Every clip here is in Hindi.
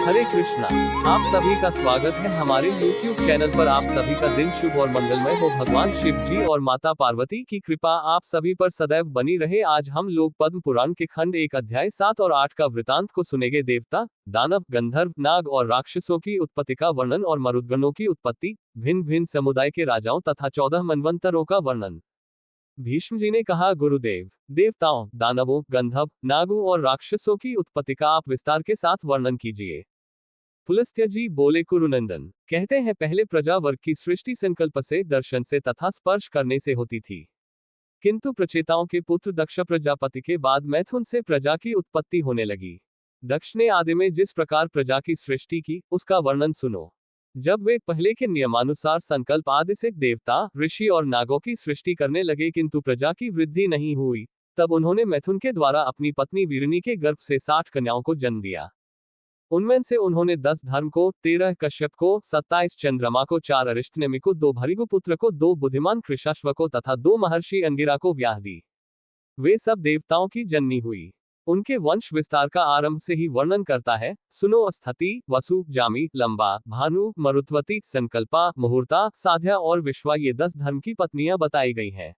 हरे कृष्णा। आप सभी का स्वागत है हमारे YouTube चैनल पर। आप सभी का दिन शुभ और मंगलमय हो। भगवान शिव जी और माता पार्वती की कृपा आप सभी पर सदैव बनी रहे। आज हम लोग पद्म पुराण के खंड 1 अध्याय 7 और 8 का वृतांत को सुनेंगे। देवता, दानव, गंधर्व, नाग और राक्षसों की उत्पत्ति का वर्णन और मरुद्गणों की उत्पत्ति, भिन्न भिन्न समुदाय के राजाओं तथा 14 मनवंतरों का वर्णन। भीष्म जी ने कहा, गुरुदेव, देवताओं, दानवों, गंधर्व, नागों और राक्षसों की उत्पत्ति का आप विस्तार के साथ वर्णन कीजिए। पुलस्त्य जी बोले, कुरुनंदन, कहते हैं पहले प्रजा वर्ग की सृष्टि संकल्प से, दर्शन से तथा स्पर्श करने से होती थी, किंतु प्रचेताओं के पुत्र दक्ष प्रजापति के बाद मैथुन से प्रजा की उत्पत्ति होने लगी। दक्ष ने आदि में जिस प्रकार प्रजा की सृष्टि की, उसका वर्णन सुनो। जब वे पहले के नियमानुसार संकल्प आदि से देवता, ऋषि और नागों की सृष्टि करने लगे, किंतु प्रजा की वृद्धि नहीं हुई, तब उन्होंने मैथुन के द्वारा अपनी पत्नी वीरनी के गर्भ से 60 कन्याओं को जन्म दिया। उनमें से उन्होंने 10 धर्म को, 13 कश्यप को, 27 चंद्रमा को, 4 अरिष्टनेमि को, 2 भृगुपुत्र को, 2 बुद्धिमान कृशाश्व को तथा 2 महर्षि अंगिरा को ब्याह दी। वे सब देवताओं की जननी हुई। उनके वंश विस्तार का आरंभ से ही वर्णन करता है। सुनो, स्थति, वसु, जामी, लंबा, भानु, मरुत्वती, संकल्पा, मुहूर्ता, साध्या और विश्वा, ये 10 धर्म की पत्नियां बताई गई हैं।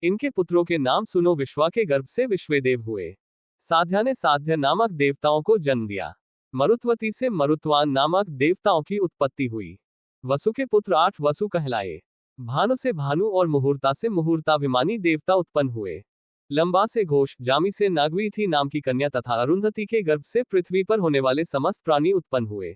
इनके पुत्रों के नाम सुनो। विश्वा के गर्भ से विश्वेदेव हुए। साध्या ने साध्य नामक देवताओं को जन्म दिया। मरुत्वती से मरुत्वान नामक देवताओं की उत्पत्ति हुई। वसु के पुत्र 8 वसु कहलाए। भानु से भानु और मुहूर्ता से मुहूर्ताभिमानी देवता उत्पन्न हुए। लंबा से घोष, जामी से नागवीथी नाम की कन्या तथा अरुंधति के गर्भ से पृथ्वी पर होने वाले समस्त प्राणी उत्पन्न हुए।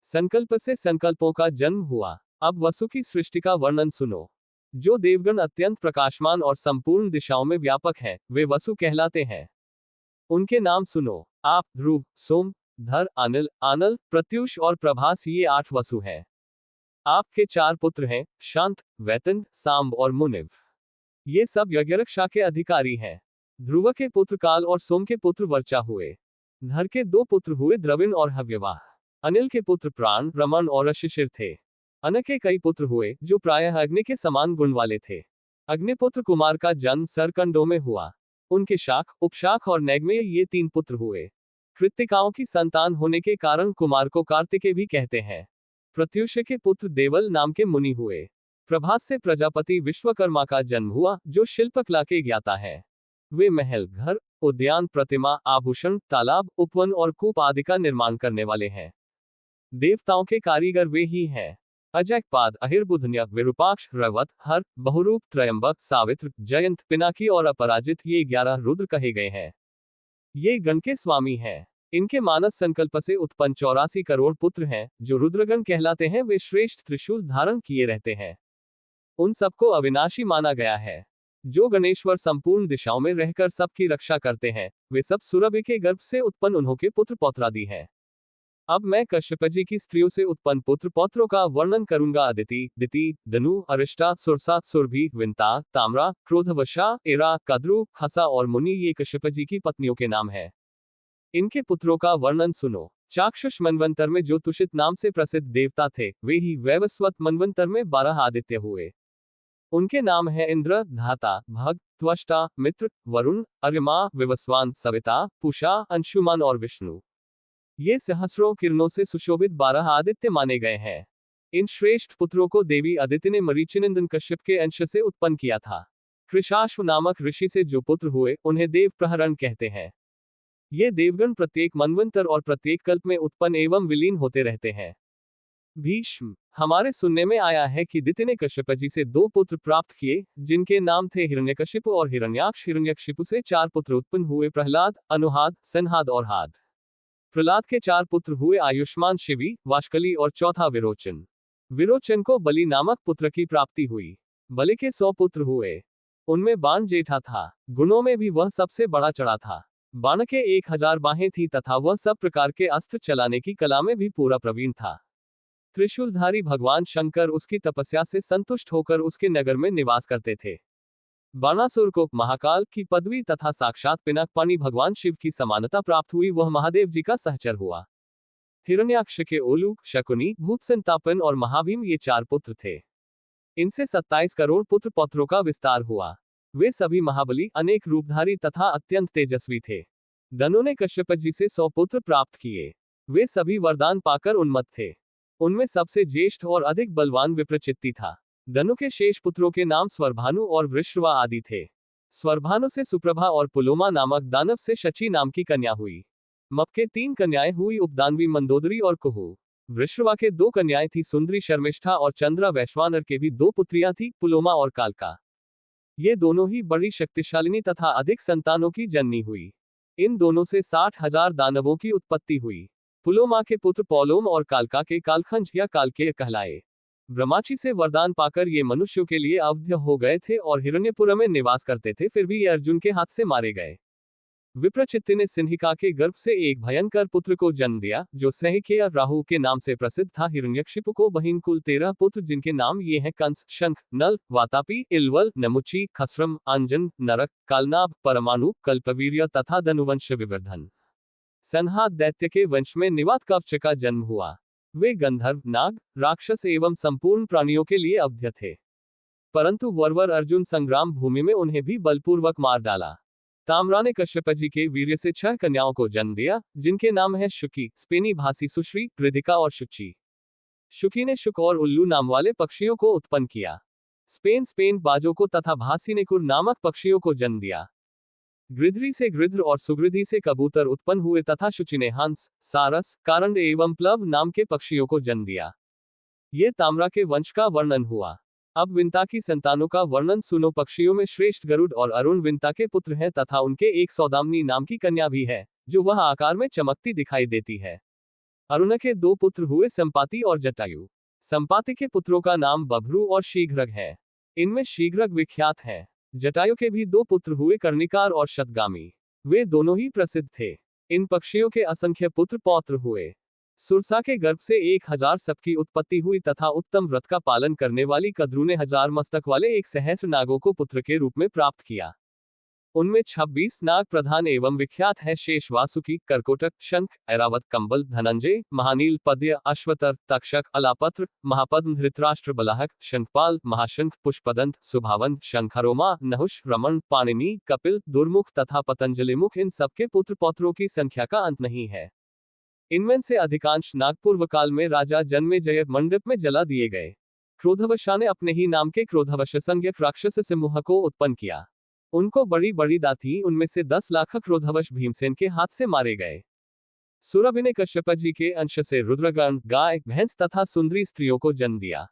संकल्प से संकल्पों का जन्म हुआ। अब वसु की सृष्टि का वर्णन सुनो। जो देवगण अत्यंत प्रकाशमान और संपूर्ण दिशाओं में व्यापक हैं, वे वसु कहलाते हैं। उनके नाम सुनो। आप, ध्रुव, सोम, धर, अनिल, आनल, प्रत्युष और प्रभास, ये 8 वसु हैं। आपके 4 पुत्र हैं, शांत, वैतन, सांब और मुनिव। ये सब यज्ञरक्षा के अधिकारी हैं। ध्रुव के पुत्र काल और सोम के पुत्र वर्चा हुए। धर के 2 पुत्र हुए, द्रविण और हव्यवाह। अनिल के पुत्र प्राण, रमन और अशिशिर थे। अन के कई पुत्र हुए, जो प्रायः अग्नि के समान गुण वाले थे। अग्निपुत्र कुमार का जन्म सरकंडों में हुआ। उनके शाख, उपशाख और नैगमेय, ये 3 पुत्र हुए। कृत्तिकाओं की संतान होने के कारण कुमार को कार्तिकेय भी कहते हैं। प्रत्युष के पुत्र देवल नाम के मुनि हुए। प्रभास से प्रजापति विश्वकर्मा का जन्म हुआ, जो शिल्पकला के ज्ञाता है। वे महल, घर, उद्यान, प्रतिमा, आभूषण, तालाब, उपवन और कूप आदि का निर्माण करने वाले हैं। देवताओं के कारीगर वे ही हैं। अजैकपाद, अहिर्बुधन्य, विरूपाक्ष, रवत, हर, बहुरूप, त्रयंबक, सावित्र, जयंत, पिनाकी और अपराजित, ये 11 रुद्र कहे गए हैं। ये गण के स्वामी हैं। इनके मानस संकल्प से उत्पन्न 84 करोड़ पुत्र हैं, जो रुद्रगण कहलाते हैं। वे श्रेष्ठ त्रिशूल धारण किए रहते हैं। उन सबको अविनाशी माना गया है। जो गणेश्वर संपूर्ण दिशाओं में रहकर सबकी रक्षा करते हैं, वे सब सुरभि के गर्भ से उत्पन्न उन्हों के पुत्र पौत्रादि हैं। अब मैं कश्यप जी की स्त्रियों से उत्पन्न पुत्र पौत्रों का वर्णन करूंगा। अदिति, दिति, धनु, अरिष्टा, सुरसा, सुरभि, विंता, ताम्रा, क्रोधवशा, एरा, कद्रु, खसा और मुनि, ये कश्यप जी की पत्नियों के नाम हैं। इनके पुत्रों का वर्णन सुनो। चाक्षुष मनवंतर में जो तुषित नाम से प्रसिद्ध देवता थे, वे ही वैवस्वत मनवंतर में 12 आदित्य हुए। उनके नाम हैं इंद्र, धाता, भग, त्वष्टा, मित्र, वरुण, अर्यमा, विवस्वान, सविता, पूषा, अंशुमान और विष्णु। ये सहस्रों किरणों से सुशोभित 12 आदित्य माने गए हैं। इन श्रेष्ठ पुत्रों को देवी अदिति ने मरीचिनंदन कश्यप के अंश से उत्पन्न किया था। कृशाश्व नामक ऋषि से जो पुत्र हुए, उन्हें देव प्रहरण कहते हैं। ये देवगण प्रत्येक मनवंतर और प्रत्येक कल्प में उत्पन्न एवं विलीन होते रहते हैं। भीष्म, हमारे सुनने में आया है कि दिति ने कश्यप जी से 2 पुत्र प्राप्त किए, जिनके नाम थे हिरण्यकशिपु और हिरण्याक्ष। हिरण्यकशिपु से 4 पुत्र उत्पन्न हुए, प्रहलाद, अनुहाद, संहाद और हाद। प्रहलाद के 4 पुत्र हुए, आयुष्मान, शिवी, वाशकली और चौथा विरोचन। विरोचन को बलि नामक पुत्र की प्राप्ति हुई। बलि के 100 पुत्र हुए। उनमें बाण जेठा था। गुणों में भी वह सबसे बड़ा चढ़ा था। बाण के 1000 बाहें थी तथा वह सब प्रकार के अस्त्र चलाने की कला में भी पूरा प्रवीण था। त्रिशूलधारी भगवान शंकर उसकी तपस्या से संतुष्ट होकर उसके नगर में निवास करते थे। बाणासुर को महाकाल की पदवी तथा साक्षात पिनाकपाणी भगवान शिव की समानता प्राप्त हुई, वह महादेव जी का सहचर हुआ। हिरण्याक्ष के ओलूक, शकुनी, भूतसंतापन और महाभीम, ये 4 पुत्र थे। इनसे 27 करोड़ पुत्र पौत्रों का विस्तार हुआ। वे सभी महाबली, अनेक रूपधारी तथा अत्यंत तेजस्वी थे। धनु ने कश्यप जी से 100 पुत्र प्राप्त किए। वे सभी वरदान पाकर उन्मत्त थे। उनमें सबसे ज्येष्ठ और अधिक बलवान विप्रचित्ति था। धनु के शेष पुत्रों के नाम स्वरभानु और वृषवा आदि थे। स्वरभानु से सुप्रभा और पुलोमा नामक दानव से शची नाम की कन्या हुई। मप के 3 कन्याएं हुई, उपदानवी मंदोदरी और कुहू। वृषवा के 2 कन्याएं थी, सुंदरी शर्मिष्ठा और चंद्रा। वैश्वानर के भी 2 पुत्रियां थी, पुलोमा और कालका। ये दोनों ही बड़ी शक्तिशालिनी तथा अधिक संतानों की जननी हुई। इन दोनों से 60,000 दानवों की उत्पत्ति हुई। पुलोमा के पुत्र पौलोम और कालका के कालखंज या कालकेय कहलाए। ब्रह्माची से वरदान पाकर ये मनुष्यों के लिए अवध्य हो गए थे और हिरण्यपुर में निवास करते थे, फिर भी ये अर्जुन के हाथ से मारे गए। विप्रचित्ति ने सिंहिका के गर्भ से एक भयंकर पुत्र को जन्म दिया, जो सहिकेय राहु के नाम से प्रसिद्ध था। हिरण्यकशिपु को बहिन कुल 13 पुत्र, जिनके नाम ये हैं: कंस, शंख, नल, वातापी, इलवल, नमुची, खसरम, अंजन, नरक, कालनाभ, परमाणु, कल्पवीर्य तथा धनुवंश विवर्धन। संहात दैत्य के वंश में निवात कवच का जन्म हुआ। वे गंधर्व, नाग, राक्षस एवं संपूर्ण प्राणियों के लिए अवध्य थे, परंतु वरवर अर्जुन संग्राम भूमि में उन्हें भी बलपूर्वक मार डाला। ताम्रा ने कश्यप जी के वीर्य से 6 कन्याओं को जन्म दिया, जिनके नाम है शुकी, स्पेनी भासी, सुश्री, कृदिका और शुचि। शुकी ने शुक और उल्लू नाम वाले पक्षियों को उत्पन्न किया। स्पेन बाजों को तथा भासी ने कुर नामक पक्षियों को जन्म दिया। गृध्री से गृध्र और सुगृधि से कबूतर उत्पन्न हुए तथा शुचि ने हंस, सारस, कारंड एवं प्लव नाम के पक्षियों को जन्म दिया। ये ताम्रा के वंश का वर्णन हुआ। अब विंता की संतानों का वर्णन सुनो। पक्षियों में श्रेष्ठ गरुड़ और अरुण विंता के पुत्र हैं तथा उनके एक सौदामिनी नाम की कन्या भी है, जो वह आकार में चमकती दिखाई देती है। अरुण के 2 पुत्र हुए, संपाति और जटायु। संपाति के पुत्रों का नाम बभ्रू और शीघ्रग है। इनमें शीघ्रग विख्यात है। जटायु के भी 2 पुत्र हुए, कर्णिकार और शतगामी। वे दोनों ही प्रसिद्ध थे। इन पक्षियों के असंख्य पुत्र पौत्र हुए। सुरसा के गर्भ से 1000 सबकी उत्पत्ति हुई तथा उत्तम व्रत का पालन करने वाली कद्रू ने 1000 मस्तक वाले 1 सहस्र नागों को पुत्र के रूप में प्राप्त किया। उनमें 26 नाग प्रधान एवं विख्यात है: शेष, वासुकी, करकोटक, शंख, ऐरावत, कंबल, धनंजय, महानील, पद्य, अश्वतर, तक्षक, अलापत्र, महापद्म, धृतराष्ट्र, बलाहक, शंखपाल, महाशंख, पुष्पदंत, सुभावन, शंखरोमा, नहुष, रमण, पाणिनि, कपिल, दुर्मुख तथा पतंजलिमुख। इन सबके पुत्र पौत्रों की संख्या का अंत नहीं है। इनमें से अधिकांश नाग पूर्व काल में राजा जन्मेजय मंडप में जला दिए गए। क्रोधवशा ने अपने ही नाम के क्रोधवश संज्ञक राक्षस सिंह को उत्पन्न किया। उनको बड़ी बड़ी दांत थी। उनमें से 10 लाख क्रोधवश भीमसेन के हाथ से मारे गए। सुरभि ने कश्यप जी के अंश से रुद्रगण, गाय, भैंस तथा सुंदरी स्त्रियों को जन्म दिया।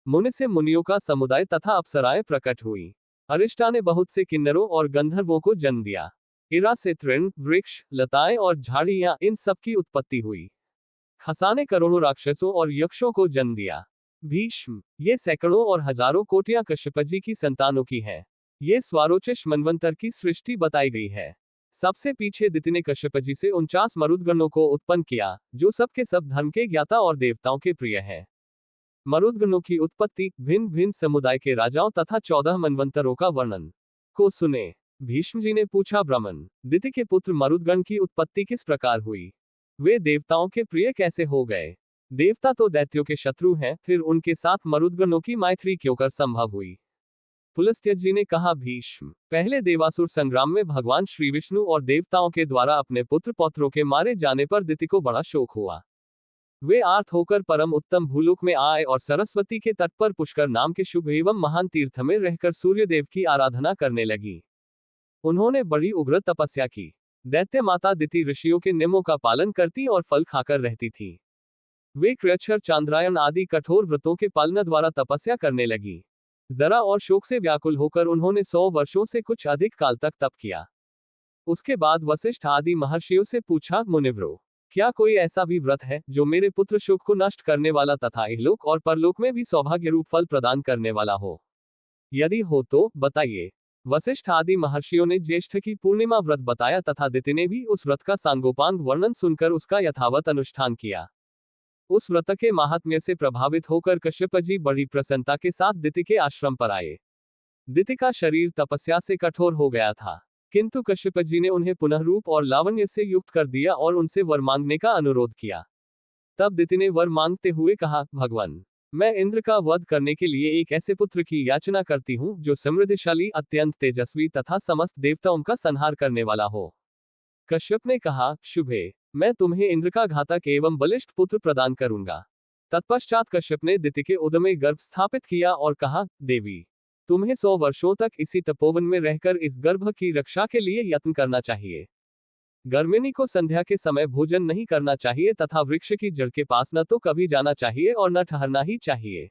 मुनि से मुनियों का समुदाय तथा अप्सराएं प्रकट हुई। अरिष्टा ने बहुत से किन्नरों और गंधर्वों को जन्म दिया। इरा से तृण, वृक्ष, लताएं और झाड़ियां, इन सब की उत्पत्ति हुई। खसा ने करोड़ों राक्षसों और यक्षों को जन्म दिया। भीष्म, ये सैकड़ों और हजारों कोटियां कश्यप जी की संतानों की है। ये स्वारोचिष मनवंतर की सृष्टि बताई गई है। सबसे पीछे दिति ने कश्यप जी से 49 मरुदगणों को उत्पन्न किया, जो सब के सब धर्म के ज्ञाता और देवताओं के प्रिय है। मरुदगणों की उत्पत्ति, भिन्न भिन्न समुदाय के राजाओं तथा 14 मनवंतरों का वर्णन को सुने। भीष्म जी ने पूछा, ब्राह्मण, दिति के पुत्र मरुदगण की उत्पत्ति किस प्रकार हुई? वे देवताओं के प्रिय कैसे हो गए? देवता तो दैत्यों के शत्रु हैं, फिर उनके साथ मरुदगणों की मैत्री क्यों कर संभव हुई? पुलस्त्य जी ने कहा, भीष्म, पहले देवासुर संग्राम में भगवान श्री विष्णु और देवताओं के द्वारा अपने पुत्र पौत्रों के मारे जाने पर दिति को बड़ा शोक हुआ। वे आर्त होकर परम उत्तम भूलोक में आए और सरस्वती के तट पर पुष्कर नाम के शुभ एवं महान तीर्थ में रहकर सूर्यदेव की आराधना करने लगी। उन्होंने बड़ी उग्र तपस्या की। दैत्य माता दिति ऋषियों के नियमों का पालन करती और फल खाकर रहती थी। वे कृच्छ्र, चांद्रायण आदि कठोर व्रतों के पालन द्वारा तपस्या करने लगी। जरा और शोक से व्याकुल होकर उन्होंने 100 वर्षों से कुछ अधिक काल तक तप किया। उसके बाद वशिष्ठ आदि महर्षियों से पूछा, मुनिव्रो, क्या कोई ऐसा भी व्रत है जो मेरे पुत्र शोक को नष्ट करने वाला तथा इहलोक और परलोक में भी सौभाग्य रूप फल प्रदान करने वाला हो? यदि हो तो बताइए। वशिष्ठ आदि महर्षियों ने ज्येष्ठ की पूर्णिमा व्रत बताया तथा दिति ने भी उस व्रत का सांगोपांग वर्णन सुनकर उसका यथावत अनुष्ठान किया। उस व्रत के महात्म्य से प्रभावित होकर कश्यप जी बड़ी प्रसन्नता के साथ दिति के आश्रम पर आए। दिति का शरीर तपस्या से कठोर हो गया था, किंतु कश्यप जी ने उन्हें पुनः रूप और लावण्य से युक्त कर दिया और उनसे वर मांगने का अनुरोध किया। तब दिति ने वर मांगते हुए कहा, भगवान, मैं इंद्र का वध करने के लिए एक ऐसे पुत्र की याचना करती हूँ जो समृद्धिशाली, अत्यंत तेजस्वी तथा समस्त देवताओं का संहार करने वाला हो। कश्यप ने कहा, शुभे, मैं तुम्हें इंद्र का घातक एवं बलिष्ठ पुत्र प्रदान करूंगा। तत्पश्चात कश्यप ने दिति के उदर में गर्भ स्थापित किया और कहा, देवी, तुम्हें 100 वर्षों तक इसी तपोवन में रहकर इस गर्भ की रक्षा के लिए यत्न करना चाहिए। गर्भिणी को संध्या के समय भोजन नहीं करना चाहिए तथा वृक्ष की जड़ के पास न तो कभी जाना चाहिए और न ठहरना ही चाहिए।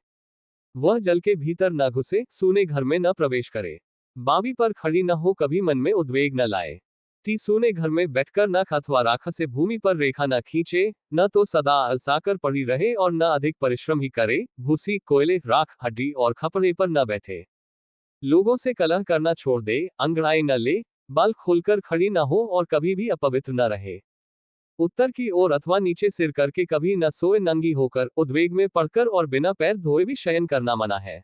वह जल के भीतर न घुसे, सूने घर में न प्रवेश करे, बावी पर खड़ी न हो, कभी मन में उद्वेग न लाए, सूने घर में बैठकर नख अथवा राख से भूमि पर रेखा न खींचे, न तो सदा अलसाकर पड़ी रहे और न अधिक परिश्रम ही करे, भूसी, कोयले, राख, हड्डी और खपड़े पर न बैठे, लोगों से कलह करना छोड़ दे, अंगड़ाई न ले, बाल खोलकर खड़ी न हो और कभी भी अपवित्र न रहे, उत्तर की ओर अथवा नीचे सिर करके कभी न सोए, नंगी होकर, उद्वेग में पड़कर और बिना पैर धोए भी शयन करना मना है।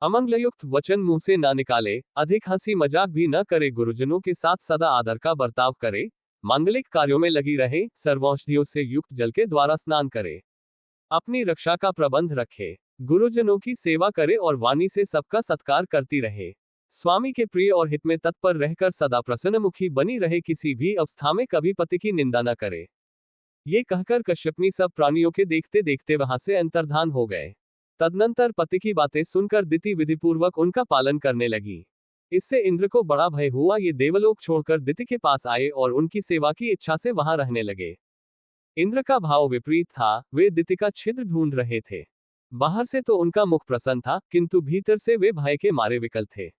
अमंगलयुक्त वचन मुंह से ना निकाले, अधिक हंसी मजाक भी न करे, गुरुजनों के साथ सदा आदर का बर्ताव करे, मांगलिक कार्यों में लगी रहे, सर्वौषधियों से युक्त जल के द्वारा स्नान करे, अपनी रक्षा का प्रबंध रखे, गुरुजनों की सेवा करे और वाणी से सबका सत्कार करती रहे, स्वामी के प्रिय और हित में तत्पर रहकर सदा प्रसन्नमुखी बनी रहे, किसी भी अवस्था में कभी पति की निंदा न करे। ये कहकर कश्यपनी सब प्राणियों के देखते देखते वहां से अंतर्धान हो गए। तदनंतर पति की बातें सुनकर दिति विधिपूर्वक उनका पालन करने लगी। इससे इंद्र को बड़ा भय हुआ। ये देवलोक छोड़कर दिति के पास आए और उनकी सेवा की इच्छा से वहां रहने लगे। इंद्र का भाव विपरीत था, वे दिति का छिद्र ढूंढ रहे थे। बाहर से तो उनका मुख प्रसन्न था, किंतु भीतर से वे भय के मारे विकल थे।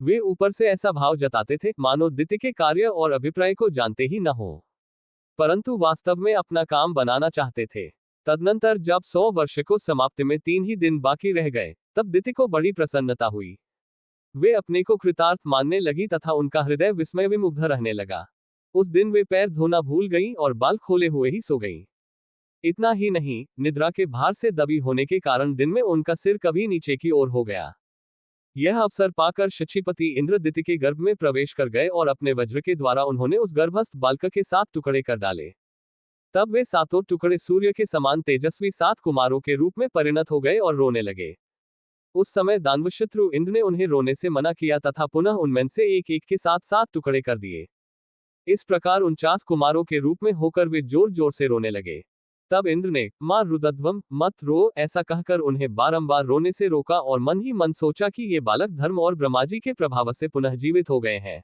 वे ऊपर से ऐसा भाव जताते थे मानो दिति के कार्य और अभिप्राय को जानते ही न हो, परंतु वास्तव में अपना काम बनाना चाहते थे। तदनंतर जब 100 वर्ष को समाप्ति में 3 ही दिन बाकी रह गए, तब दिति को बड़ी प्रसन्नता हुई। वे अपने को कृतार्थ मानने लगी तथा उनका हृदय विस्मय विमुग्ध रहने लगा। उस दिन वे पैर धोना भूल गईं और बाल खोले हुए ही सो गईं। इतना ही नहीं, निद्रा के भार से दबी होने के कारण दिन में उनका सिर कभी नीचे की ओर हो गया। यह अवसर पाकर शचीपति इंद्र दिति के गर्भ में प्रवेश कर गए और अपने वज्र के द्वारा उन्होंने उस गर्भस्थ बालक के 7 टुकड़े कर डाले। तब वे 7 टुकड़े सूर्य के समान तेजस्वी 7 कुमारों के रूप में परिणत हो गए और रोने लगे। उस समय दानवशत्रु इंद्र ने उन्हें रोने से मना किया तथा पुनः उनमें से एक एक के साथ 7 टुकड़े कर दिए। इस प्रकार 49 कुमारों के रूप में होकर वे जोर जोर से रोने लगे। तब इंद्र ने, मां रुदध्वम, मत रो, ऐसा कहकर उन्हें बारंबार रोने से रोका और मन ही मन सोचा कि ये बालक धर्म और ब्रह्माजी के प्रभाव से पुनः जीवित हो गए हैं।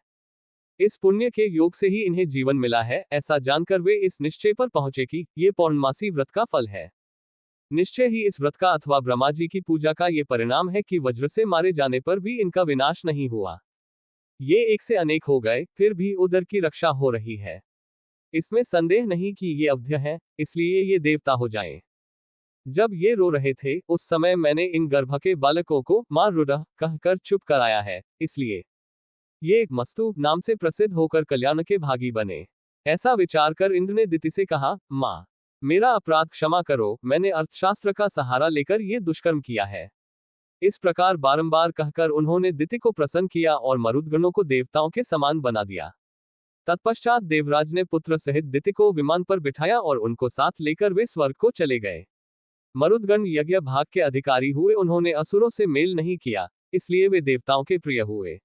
इस पुण्य के योग से ही इन्हें जीवन मिला है। ऐसा जानकर वे इस निश्चय पर पहुंचे कि ये पौर्णमासी व्रत का फल है। निश्चय ही इस व्रत का अथवा ब्रह्माजी की पूजा का ये परिणाम है कि वज्र से मारे जाने पर भी इनका विनाश नहीं हुआ। ये एक से अनेक हो गए, फिर भी उदर की रक्षा हो रही है। इसमें संदेह नहीं कि ये अवध्य है, इसलिए ये देवता हो जाएं। जब ये रो रहे थे, उस समय मैंने इन गर्भ के बालकों को मां रुदह कहकर चुप कराया है, इसलिए ये मस्तु नाम से प्रसिद्ध होकर कल्याण के भागी बने। ऐसा विचार कर इंद्र ने दिति से कहा, मां, मेरा अपराध क्षमा करो, मैंने अर्थशास्त्र का सहारा लेकर ये दुष्कर्म किया है। इस प्रकार बारंबार कहकर उन्होंने दिति को प्रसन्न किया और मरुदगणों को देवताओं के समान बना दिया। तत्पश्चात देवराज ने पुत्र सहित दिति को विमान पर बिठाया और उनको साथ लेकर वे स्वर्ग को चले गए। मरुदगण यज्ञ भाग के अधिकारी हुए, उन्होंने असुरों से मेल नहीं किया, इसलिए वे देवताओं के प्रिय हुए।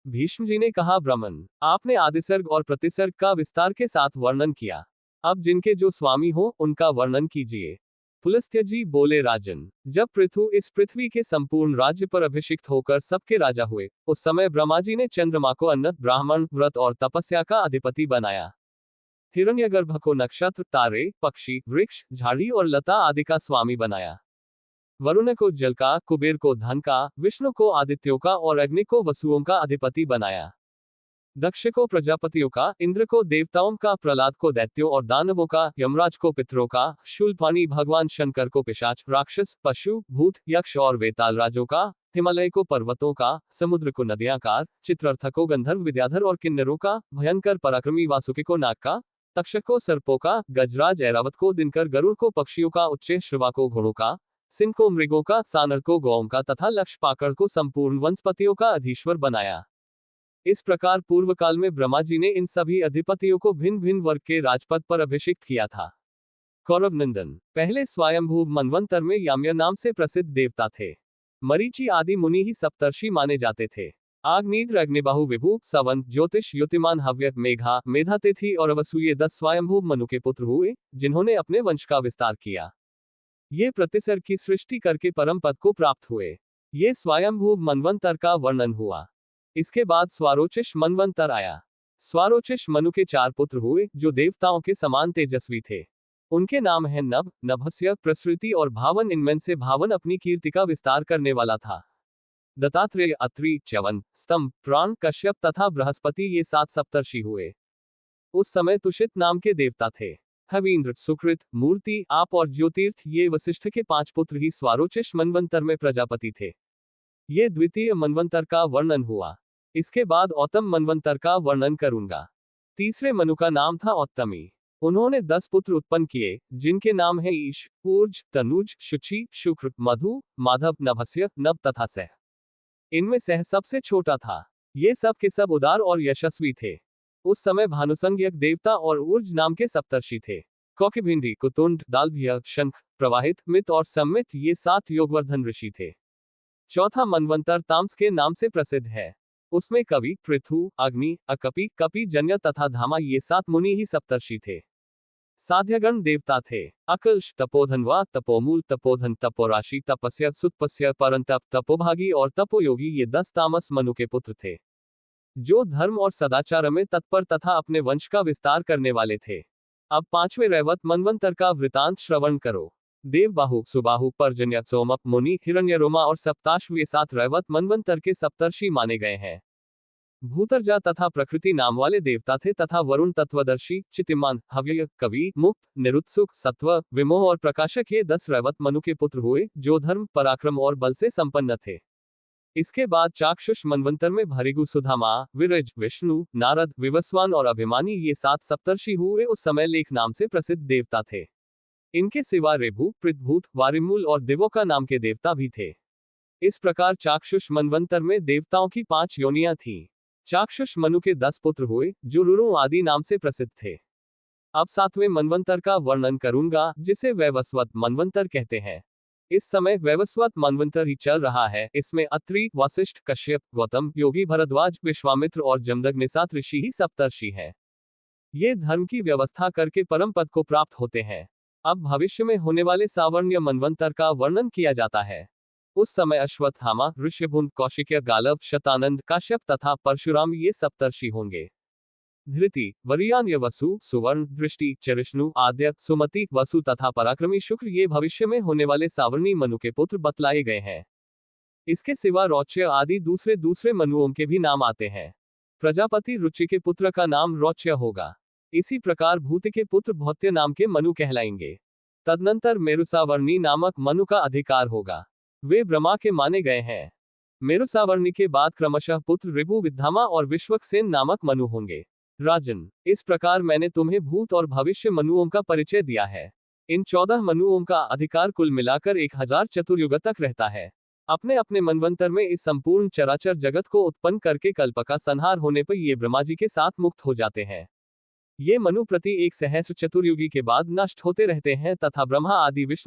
भीष्म जी ने कहा, ब्राह्मण, आपने आदिसर्ग और प्रतिसर्ग का विस्तार के साथ वर्णन किया, अब जिनके जो स्वामी हो उनका वर्णन कीजिए। पुलस्त्य जी बोले, राजन, जब पृथु इस पृथ्वी के संपूर्ण राज्य पर अभिषिक्त होकर सबके राजा हुए, उस समय ब्रह्मा जी ने चंद्रमा को अन्न, ब्राह्मण, व्रत और तपस्या का अधिपति बनाया। हिरण्यगर्भ को नक्षत्र, तारे, पक्षी, वृक्ष, झाड़ी और लता आदि का स्वामी बनाया। वरुण को जल का, कुबेर को धन का, विष्णु को आदित्यों का और अग्नि को वसुओं का अधिपति बनाया। दक्ष को प्रजापतियों का, इंद्र को देवताओं का, प्रहलाद को दैत्यों और दानवों का, यमराज को पितरों का, शूलपाणी भगवान शंकर को पिशाच, राक्षस, पशु, भूत, यक्ष और वेताल राजों का, हिमालय को पर्वतों का, समुद्र को नदियां का, चित्ररथ को गंधर्व विद्याधर और किन्नरों का, भयंकर पराक्रमी वासुकी को नाग का, तक्षक को सर्पों का, गजराज ऐरावत को दिनकर, गरुड़ को पक्षियों का, उच्च श्रवा को घोड़ों का, सिंह को मृगों का, सानर को गौओं का तथा लक्षपाकड़ को संपूर्ण वनस्पतियों का अधीश्वर बनाया। इस प्रकार पूर्व काल में ब्रह्मा जी ने इन सभी अधिपतियों को भिन्न भिन्न वर्ग के राजपद पर अभिषिक्त किया था। कौरव नंदन पहले स्वयंभू मनवंतर में याम्य नाम से प्रसिद्ध देवता थे। मरीचि आदि मुनि ही सप्तर्षि माने जाते थे। आग्नेत्र अग्निबाहु विभु सवन ज्योतिष युतिमान हव्य मेघा मेधा तिथि और अवसूये 10 स्वयंभू मनु के पुत्र हुए, जिन्होंने अपने वंश का विस्तार किया। ये प्रतिसर की सृष्टि करके परम पद को प्राप्त हुए। ये स्वयंभू मनवंतर का वर्णन हुआ। इसके बाद स्वारोचिष मनवंतर आया। स्वारोचिष मनु के 4 पुत्र हुए, जो देवताओं के समान तेजस्वी थे। उनके नाम हैं नभ, नभस्य, प्रसृति और भावन। इनमें से भावन अपनी कीर्ति का विस्तार करने वाला था। दत्तात्रेय, अत्रि, च्यवन, स्तंभ, प्राण, कश्यप तथा बृहस्पति ये 7 सप्तर्षि हुए। उस समय तुषित नाम के देवता थे। हवींद्र, सुकृत, मूर्ति, आप और ज्योतिर्थ ये वशिष्ठ के 5 पुत्र ही स्वारोचिष मनवंतर में प्रजापति थे। ये द्वितीय मनवंतर का वर्णन हुआ। इसके बाद औतम मनवंतर का वर्णन करूंगा। तीसरे मनु का नाम था औत्तमी। उन्होंने 10 पुत्र उत्पन्न किए, जिनके नाम हैं ईश, ऊर्ज, तनुज, शुचि, शुक्र, मधु, माधव, नभस्य, नभ तथा सह। इनमें सह सबसे छोटा था। ये सब के सब उदार और यशस्वी थे। उस समय भानुसंज्ञक देवता और ऊर्ज नाम के सप्तर्षि थे। कौकिभिंडी, कुतुंड, दालभिया, शंख, प्रवाहित, मित और सम्मित ये 7 योगवर्धन ऋषि थे। चौथा मनवंतर ताम्स के नाम से प्रसिद्ध है। उसमें कवि, पृथु, अग्नि, अकपि, कपि, जन्य तथा धामा ये 7 मुनि ही सप्तर्षि थे। साध्यगण देवता थे। अकल्श, तपोधनवा, तपोमूल, तपोधन, तपोराशि, तपस्य, सुतपस्य, परंतप, तपोभागी और तपोयोगी ये 10 तामस मनु के पुत्र थे, जो धर्म और सदाचार में तत्पर तथा अपने वंश का विस्तार करने वाले थे। अब 5वें रैवत मनवंतर का वृतांत श्रवण करो। देवबाहु, सुबाहु, पर्जन्य, सोमप, मुनि, हिरण्यरोमा और सप्ताश्व ये 7 रैवत मनवंतर के सप्तर्षि माने गए हैं। भूतर्जा तथा प्रकृति नाम वाले देवता थे तथा वरुण तत्वदर्शी, चितिमान, हव्यय, कवि, मुक्त, निरुत्सुक, सत्व, विमोह और प्रकाशक ये 10 रैवत मनु के पुत्र हुए, जो धर्म, पराक्रम और बल से संपन्न थे। इसके बाद चाक्षुष मनवंतर में भृगु, सुधामा, विरज, विष्णु, नारद, विवस्वान और अभिमानी ये 7 सप्तर्षि हुए। उस समय लेख नाम से प्रसिद्ध देवता थे। इनके सिवा रेभु, पृथभूत, वारिमूल और दिवोका नाम के देवता भी थे। इस प्रकार चाक्षुष मनवंतर में देवताओं की 5 योनियां थीं। चाक्षुष मनु के 10 पुत्र हुए, जो रुरु आदि नाम से प्रसिद्ध थे। अब 7वें मनवंतर का वर्णन करूंगा, जिसे वैवस्वत मनवंतर कहते हैं। इस समय वैवस्वत मनवंतर ही चल रहा है। इसमें अत्रि, वशिष्ठ, कश्यप, गौतम, योगी भरद्वाज, विश्वामित्र और जमदग्नि 7 ऋषि ही सप्तर्षि हैं। ये धर्म की व्यवस्था करके परम पद को प्राप्त होते हैं। अब भविष्य में होने वाले सावर्ण्य मनवंतर का वर्णन किया जाता है। उस समय अश्वत्थामा, ऋष्यभुन, कौशिक्य, गालव, शतानंद, काश्यप तथा परशुराम ये सप्तर्षि होंगे। धृति, वरियान्य, वसु, सुवर्ण, दृष्टि, चरिष्णु, आद्य, सुमति, वसु तथा पराक्रमी शुक्र ये भविष्य में होने वाले सावर्णी मनु के पुत्र बतलाए गए हैं। इसके सिवा रौच्य आदि दूसरे मनुओं के भी नाम आते हैं। प्रजापति रुचि के पुत्र का नाम रौच्य होगा। इसी प्रकार भूति के पुत्र भौत्य नाम के मनु कहलाएंगे। तदनंतर मेरुसावर्णी नामक मनु का अधिकार होगा। वे ब्रह्मा के माने गए हैं। मेरुसावर्णी के बाद क्रमशः पुत्र ऋभु, विद्धामा और विश्वक्सेन नामक मनु होंगे। राजन, इस प्रकार मैंने तुम्हें भूत और भविष्य मनुओं का परिचय दिया है। इन 14 मनुओं का अधिकार कुल मिलाकर 1000 चतुर्युग तक रहता है। अपने अपने मनवंतर में इस संपूर्ण चराचर जगत को उत्पन्न करके कल्प का संहार होने पर ये ब्रह्मा जी के साथ मुक्त हो जाते हैं। ये मनु प्रति 1 सहस्र चतुर्युगी के बाद नष्ट होते रहते हैं तथा ब्रह्मा आदि विष्णु